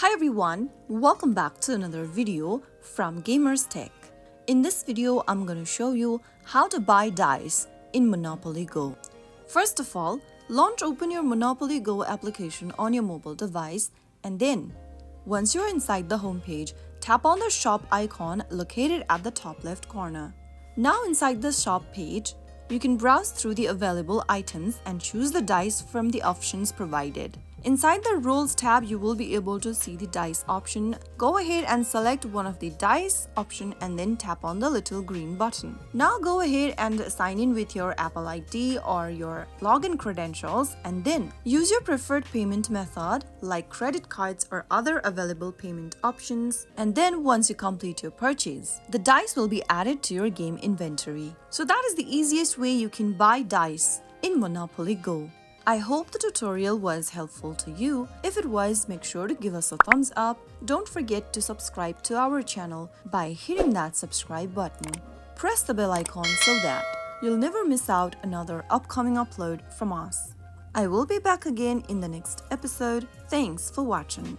Hi everyone, welcome back to another video from Gamers Tech. In this video, I'm going to show you how to buy dice in Monopoly Go. First of all, open your Monopoly Go application on your mobile device and then, once you're inside the homepage, tap on the shop icon located at the top left corner. Now inside the shop page, you can browse through the available items and choose the dice from the options provided. Inside the Rules tab, you will be able to see the dice option. Go ahead and select one of the dice option and then tap on the little green button. Now go ahead and sign in with your Apple ID or your login credentials and then use your preferred payment method like credit cards or other available payment options. And then once you complete your purchase, the dice will be added to your game inventory. So that is the easiest way you can buy dice in Monopoly Go. I hope the tutorial was helpful to you. If it was, make sure to give us a thumbs up. Don't forget to subscribe to our channel by hitting that subscribe button. Press the bell icon so that you'll never miss out another upcoming upload from us. I will be back again in the next episode. Thanks for watching.